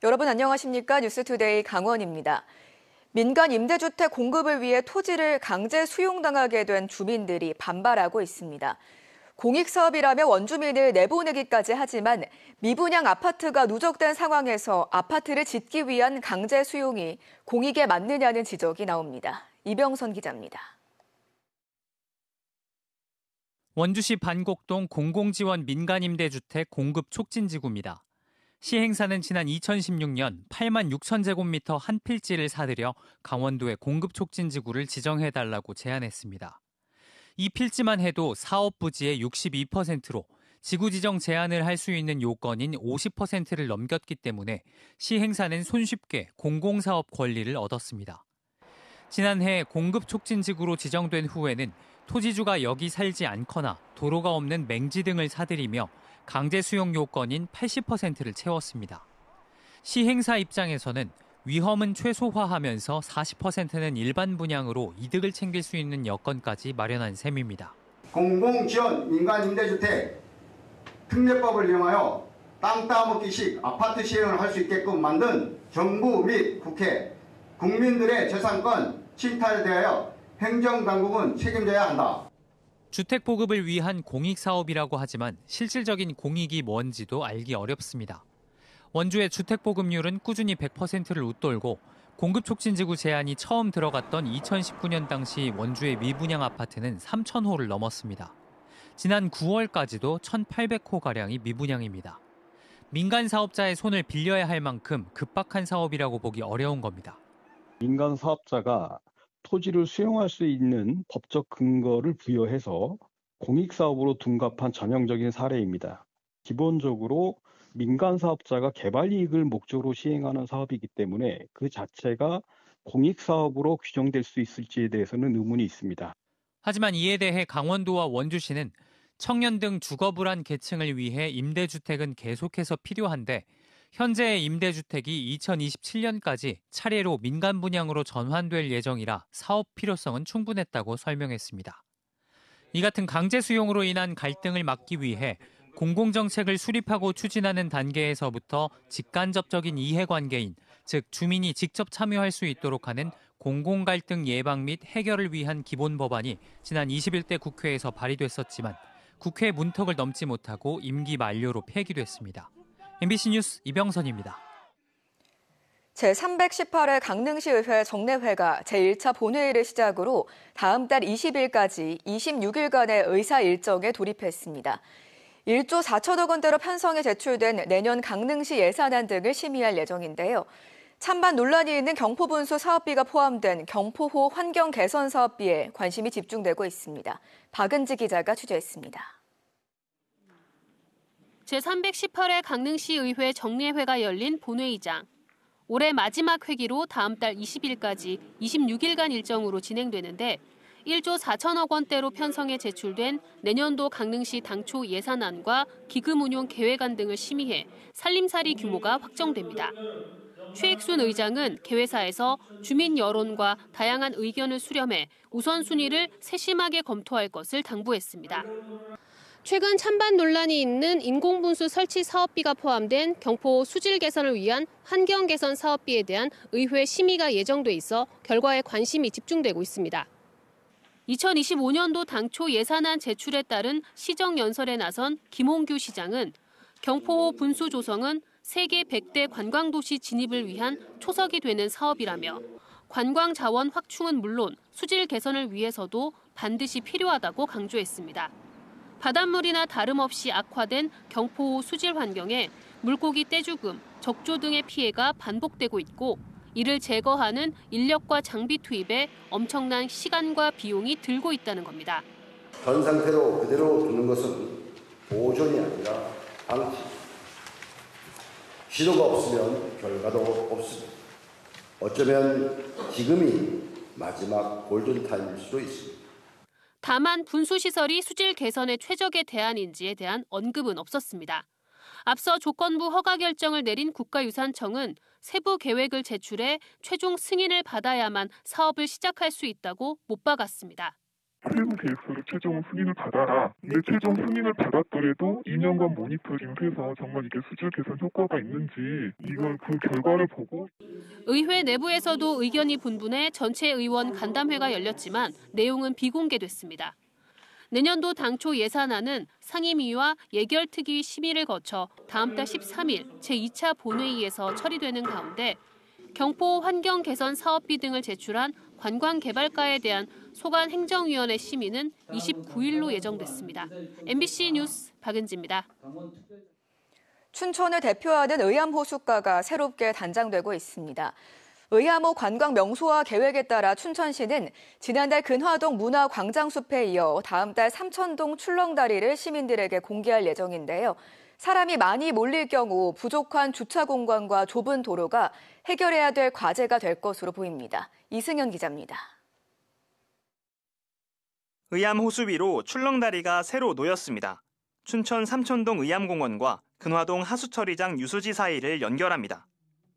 여러분 안녕하십니까? 뉴스투데이 강원입니다. 민간 임대주택 공급을 위해 토지를 강제 수용당하게 된 주민들이 반발하고 있습니다. 공익사업이라며 원주민을 내보내기까지 하지만 미분양 아파트가 누적된 상황에서 아파트를 짓기 위한 강제 수용이 공익에 맞느냐는 지적이 나옵니다. 이병선 기자입니다. 원주시 반곡동 공공지원 민간임대주택 공급 촉진지구입니다. 시행사는 지난 2016년 8만 6천 제곱미터 한 필지를 사들여 강원도의 공급 촉진지구를 지정해달라고 제안했습니다. 이 필지만 해도 사업 부지의 62%로 지구 지정 제한을 할 수 있는 요건인 50%를 넘겼기 때문에 시행사는 손쉽게 공공사업 권리를 얻었습니다. 지난해 공급 촉진지구로 지정된 후에는 토지주가 여기 살지 않거나 도로가 없는 맹지 등을 사들이며 강제 수용 요건인 80%를 채웠습니다. 시행사 입장에서는 위험은 최소화하면서 40%는 일반 분양으로 이득을 챙길 수 있는 여건까지 마련한 셈입니다. 공공지원 민간임대주택 특례법을 이용하여 땅 따먹기식 아파트 시행을 할 수 있게끔 만든 정부 및 국회, 국민들의 재산권 침탈에 대하여 행정당국은 책임져야 한다. 주택 보급을 위한 공익사업이라고 하지만 실질적인 공익이 뭔지도 알기 어렵습니다. 원주의 주택 보급률은 꾸준히 100%를 웃돌고 공급 촉진지구 제한이 처음 들어갔던 2019년 당시 원주의 미분양 아파트는 3,000호를 넘었습니다. 지난 9월까지도 1,800호가량이 미분양입니다. 민간 사업자의 손을 빌려야 할 만큼 급박한 사업이라고 보기 어려운 겁니다. 민간 사업자가 토지를 수용할 수 있는 법적 근거를 부여해서 공익사업으로 둔갑한 전형적인 사례입니다. 기본적으로 민간 사업자가 개발 이익을 목적으로 시행하는 사업이기 때문에 그 자체가 공익사업으로 규정될 수 있을지에 대해서는 의문이 있습니다. 하지만 이에 대해 강원도와 원주시는 청년 등 주거불 한 계층을 위해 임대주택은 계속해서 필요한데 현재의 임대주택이 2027년까지 차례로 민간 분양으로 전환될 예정이라 사업 필요성은 충분했다고 설명했습니다. 이 같은 강제 수용으로 인한 갈등을 막기 위해 공공정책을 수립하고 추진하는 단계에서부터 직간접적인 이해관계인, 즉 주민이 직접 참여할 수 있도록 하는 공공갈등 예방 및 해결을 위한 기본법안이 지난 21대 국회에서 발의됐었지만 국회 문턱을 넘지 못하고 임기 만료로 폐기됐습니다. MBC 뉴스 이병선입니다. 제318회 강릉시의회 정례회가 제1차 본회의를 시작으로 다음 달 20일까지 26일간의 의사 일정에 돌입했습니다. 1조 4천억 원대로 편성해 제출된 내년 강릉시 예산안 등을 심의할 예정인데요. 찬반 논란이 있는 경포분수 사업비가 포함된 경포호 환경 개선 사업비에 관심이 집중되고 있습니다. 박은지 기자가 취재했습니다. 제318회 강릉시의회 정례회가 열린 본회의장. 올해 마지막 회기로 다음 달 20일까지 26일간 일정으로 진행되는데 1조 4천억 원대로 편성해 제출된 내년도 강릉시 당초 예산안과 기금 운용 계획안 등을 심의해 살림살이 규모가 확정됩니다. 최익순 의장은 개회사에서 주민 여론과 다양한 의견을 수렴해 우선순위를 세심하게 검토할 것을 당부했습니다. 최근 찬반 논란이 있는 인공분수 설치 사업비가 포함된 경포 수질 개선을 위한 환경 개선 사업비에 대한 의회 심의가 예정돼 있어 결과에 관심이 집중되고 있습니다. 2025년도 당초 예산안 제출에 따른 시정연설에 나선 김홍규 시장은 경포호 분수 조성은 세계 100대 관광도시 진입을 위한 초석이 되는 사업이라며 관광 자원 확충은 물론 수질 개선을 위해서도 반드시 필요하다고 강조했습니다. 바닷물이나 다름없이 악화된 경포호 수질 환경에 물고기 떼죽음, 적조 등의 피해가 반복되고 있고 이를 제거하는 인력과 장비 투입에 엄청난 시간과 비용이 들고 있다는 겁니다. 현 상태로 그대로 두는 것은 보존이 아니라 방치. 시도가 없으면 결과도 없습니다. 어쩌면 지금이 마지막 골든타임일 수도 있습니다. 다만 분수시설이 수질 개선의 최적의 대안인지에 대한 언급은 없었습니다. 앞서 조건부 허가 결정을 내린 국가유산청은 세부 계획을 제출해 최종 승인을 받아야만 사업을 시작할 수 있다고 못 박았습니다. 세부 계획서를 최종 승인을 받아라. 근데 최종 승인을 받았더라도 2년간 모니터링해서 정말 이게 수질 개선 효과가 있는지 이걸 그 결과를 보고. 의회 내부에서도 의견이 분분해 전체 의원 간담회가 열렸지만 내용은 비공개됐습니다. 내년도 당초 예산안은 상임위와 예결특위 심의를 거쳐 다음 달 13일 제2차 본회의에서 처리되는 가운데 경포 환경개선 사업비 등을 제출한 관광개발가에 대한 소관행정위원회 심의는 29일로 예정됐습니다. MBC 뉴스 박은지입니다. 춘천을 대표하는 의암호숫가가 새롭게 단장되고 있습니다. 의암호 관광 명소화 계획에 따라 춘천시는 지난달 근화동 문화광장숲에 이어 다음 달 삼천동 출렁다리를 시민들에게 공개할 예정인데요. 사람이 많이 몰릴 경우 부족한 주차 공간과 좁은 도로가 해결해야 될 과제가 될 것으로 보입니다. 이승현 기자입니다. 의암 호수 위로 출렁다리가 새로 놓였습니다. 춘천 삼천동 의암공원과 근화동 하수처리장 유수지 사이를 연결합니다.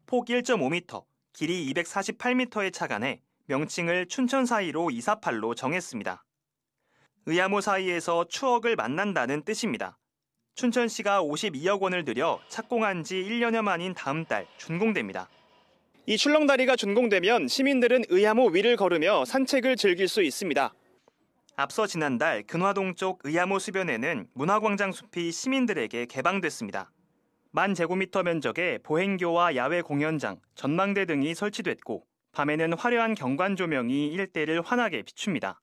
폭 1.5m, 길이 248m에 착안해 명칭을 춘천 사이로 248로 정했습니다. 의암호 사이에서 추억을 만난다는 뜻입니다. 춘천시가 52억 원을 들여 착공한 지 1년여 만인 다음 달 준공됩니다. 이 출렁다리가 준공되면 시민들은 의암호 위를 걸으며 산책을 즐길 수 있습니다. 앞서 지난달 근화동 쪽 의암호 수변에는 문화광장숲이 시민들에게 개방됐습니다. 1000제곱미터 면적의 보행교와 야외 공연장, 전망대 등이 설치됐고 밤에는 화려한 경관 조명이 일대를 환하게 비춥니다.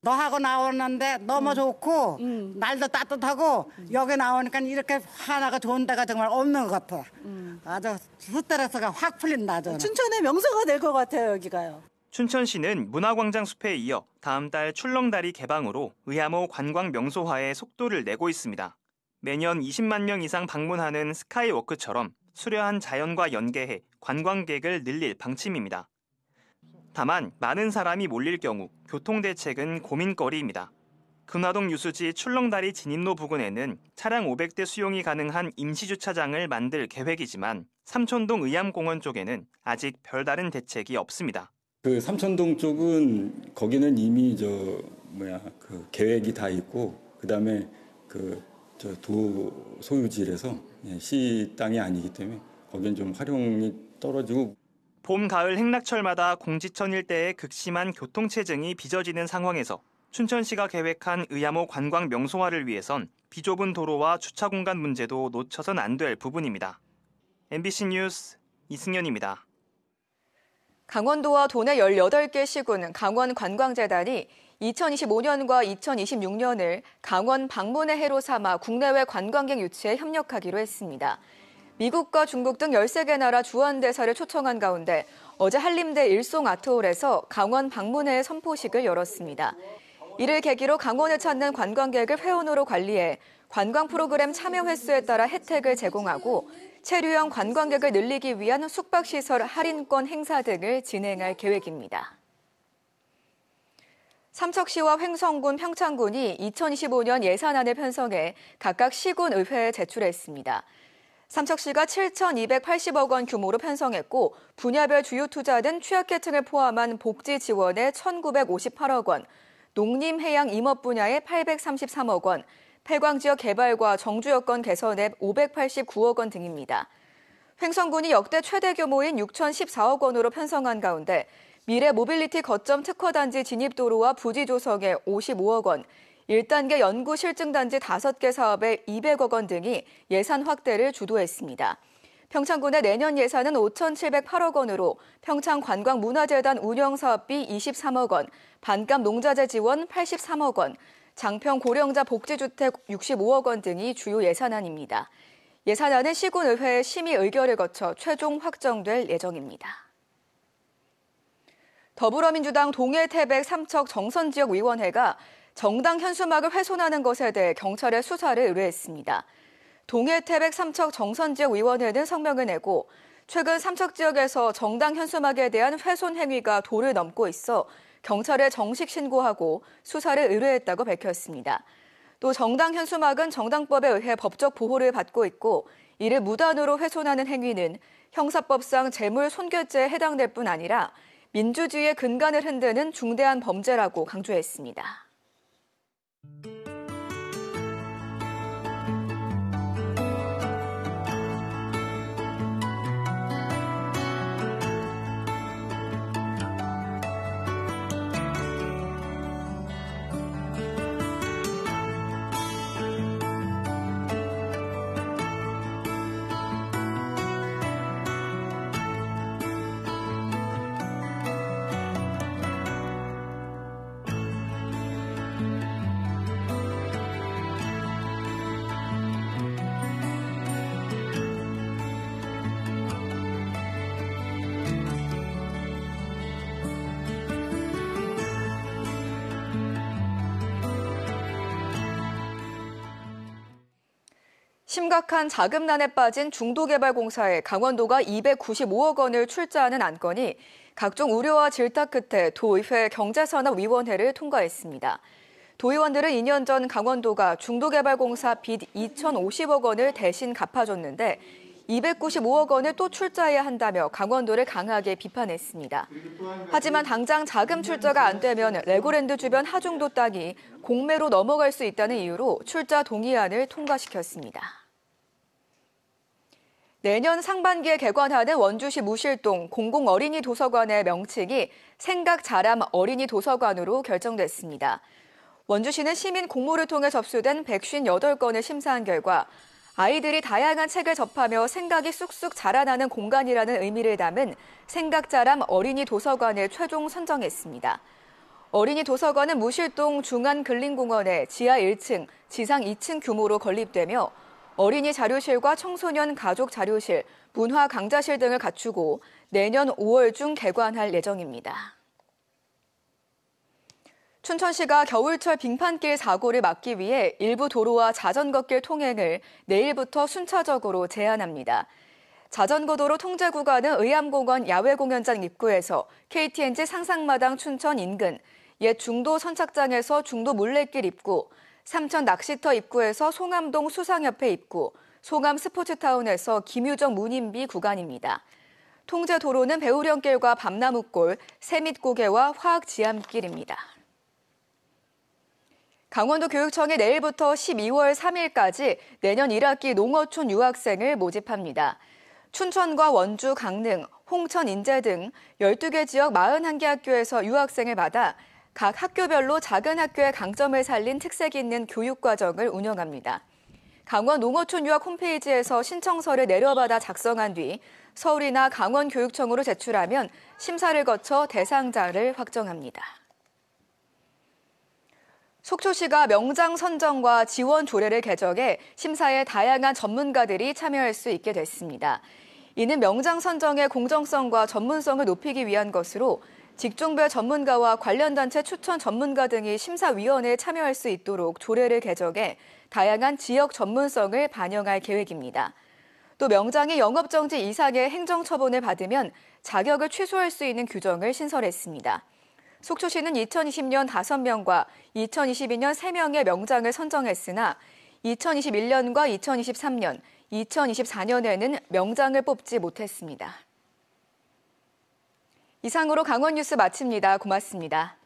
너하고 나오는데 너무 좋고 날도 따뜻하고 여기 나오니까 이렇게 하나가 좋은 데가 정말 없는 것 같아. 아주 스트레스가 확 풀린다. 저는. 춘천의 명소가 될 것 같아요, 여기가요. 춘천시는 문화광장숲에 이어 다음 달 출렁다리 개방으로 의암호 관광 명소화에 속도를 내고 있습니다. 매년 20만 명 이상 방문하는 스카이워크처럼 수려한 자연과 연계해 관광객을 늘릴 방침입니다. 다만 많은 사람이 몰릴 경우 교통대책은 고민거리입니다. 근화동 유수지 출렁다리 진입로 부근에는 차량 500대 수용이 가능한 임시주차장을 만들 계획이지만 삼천동 의암공원 쪽에는 아직 별다른 대책이 없습니다. 그 삼천동 쪽은 거기는 이미 그 계획이 다 있고 그다음에 도 소유지라서 시 땅이 아니기 때문에 거기는 좀 활용이 떨어지고. 봄, 가을 행락철마다 공지천 일대에 극심한 교통체증이 빚어지는 상황에서 춘천시가 계획한 의암호 관광 명소화를 위해선 비좁은 도로와 주차 공간 문제도 놓쳐선 안 될 부분입니다. MBC 뉴스 이승현입니다. 강원도와 도내 18개 시군 강원관광재단이 2025년과 2026년을 강원 방문의 해로 삼아 국내외 관광객 유치에 협력하기로 했습니다. 미국과 중국 등 13개 나라 주한대사를 초청한 가운데 어제 한림대 일송아트홀에서 강원 방문회 선포식을 열었습니다. 이를 계기로 강원을 찾는 관광객을 회원으로 관리해 관광 프로그램 참여 횟수에 따라 혜택을 제공하고 체류형 관광객을 늘리기 위한 숙박시설 할인권 행사 등을 진행할 계획입니다. 삼척시와 횡성군, 평창군이 2025년 예산안을 편성해 각각 시군 의회에 제출했습니다. 삼척시가 7,280억 원 규모로 편성했고 분야별 주요 투자는 취약계층을 포함한 복지 지원에 1,958억 원, 농림해양 임업 분야에 833억 원, 폐광지역 개발과 정주여건 개선에 589억 원 등입니다. 횡성군이 역대 최대 규모인 6,014억 원으로 편성한 가운데 미래 모빌리티 거점 특허단지 진입도로와 부지 조성에 55억 원, 1단계 연구 실증단지 5개 사업에 200억 원 등이 예산 확대를 주도했습니다. 평창군의 내년 예산은 5,708억 원으로 평창관광문화재단 운영사업비 23억 원, 반값 농자재 지원 83억 원, 장평 고령자 복지주택 65억 원 등이 주요 예산안입니다. 예산안은 시군의회 심의 의결을 거쳐 최종 확정될 예정입니다. 더불어민주당 동해태백 삼척 정선지역위원회가 정당 현수막을 훼손하는 것에 대해 경찰에 수사를 의뢰했습니다. 동해태백 삼척 정선지역위원회는 성명을 내고 최근 삼척 지역에서 정당 현수막에 대한 훼손 행위가 도를 넘고 있어 경찰에 정식 신고하고 수사를 의뢰했다고 밝혔습니다. 또 정당 현수막은 정당법에 의해 법적 보호를 받고 있고 이를 무단으로 훼손하는 행위는 형사법상 재물 손괴죄에 해당될 뿐 아니라 민주주의의 근간을 흔드는 중대한 범죄라고 강조했습니다. 심각한 자금난에 빠진 중도개발공사에 강원도가 295억 원을 출자하는 안건이 각종 우려와 질타 끝에 도의회 경제산업위원회를 통과했습니다. 도의원들은 2년 전 강원도가 중도개발공사 빚 2,050억 원을 대신 갚아줬는데 295억 원을 또 출자해야 한다며 강원도를 강하게 비판했습니다. 하지만 당장 자금 출자가 안 되면 레고랜드 주변 하중도 땅이 공매로 넘어갈 수 있다는 이유로 출자 동의안을 통과시켰습니다. 내년 상반기에 개관하는 원주시 무실동 공공어린이 도서관의 명칭이 생각자람 어린이 도서관으로 결정됐습니다. 원주시는 시민 공모를 통해 접수된 158건을 심사한 결과 아이들이 다양한 책을 접하며 생각이 쑥쑥 자라나는 공간이라는 의미를 담은 생각자람 어린이 도서관을 최종 선정했습니다. 어린이 도서관은 무실동 중안근린공원의 지하 1층, 지상 2층 규모로 건립되며 어린이 자료실과 청소년 가족 자료실, 문화 강좌실 등을 갖추고 내년 5월 중 개관할 예정입니다. 춘천시가 겨울철 빙판길 사고를 막기 위해 일부 도로와 자전거길 통행을 내일부터 순차적으로 제한합니다. 자전거도로 통제 구간은 의암공원 야외공연장 입구에서 KTNG 상상마당 춘천 인근, 옛 중도 선착장에서 중도 물레길 입구, 삼천 낚시터 입구에서 송암동 수상협회 입구, 송암 스포츠타운에서 김유정 문인비 구간입니다. 통제 도로는 배우령길과 밤나무골, 새밑고개와 화학지암길입니다. 강원도 교육청이 내일부터 12월 3일까지 내년 1학기 농어촌 유학생을 모집합니다. 춘천과 원주, 강릉, 홍천, 인제 등 12개 지역 41개 학교에서 유학생을 받아 각 학교별로 작은 학교의 강점을 살린 특색 있는 교육과정을 운영합니다. 강원 농어촌 유학 홈페이지에서 신청서를 내려받아 작성한 뒤 서울이나 강원교육청으로 제출하면 심사를 거쳐 대상자를 확정합니다. 속초시가 명장 선정과 지원 조례를 개정해 심사에 다양한 전문가들이 참여할 수 있게 됐습니다. 이는 명장 선정의 공정성과 전문성을 높이기 위한 것으로 직종별 전문가와 관련 단체 추천 전문가 등이 심사위원회에 참여할 수 있도록 조례를 개정해 다양한 지역 전문성을 반영할 계획입니다. 또 명장이 영업정지 이상의 행정처분을 받으면 자격을 취소할 수 있는 규정을 신설했습니다. 속초시는 2020년 5명과 2022년 3명의 명장을 선정했으나 2021년과 2023년, 2024년에는 명장을 뽑지 못했습니다. 이상으로 강원 뉴스 마칩니다. 고맙습니다.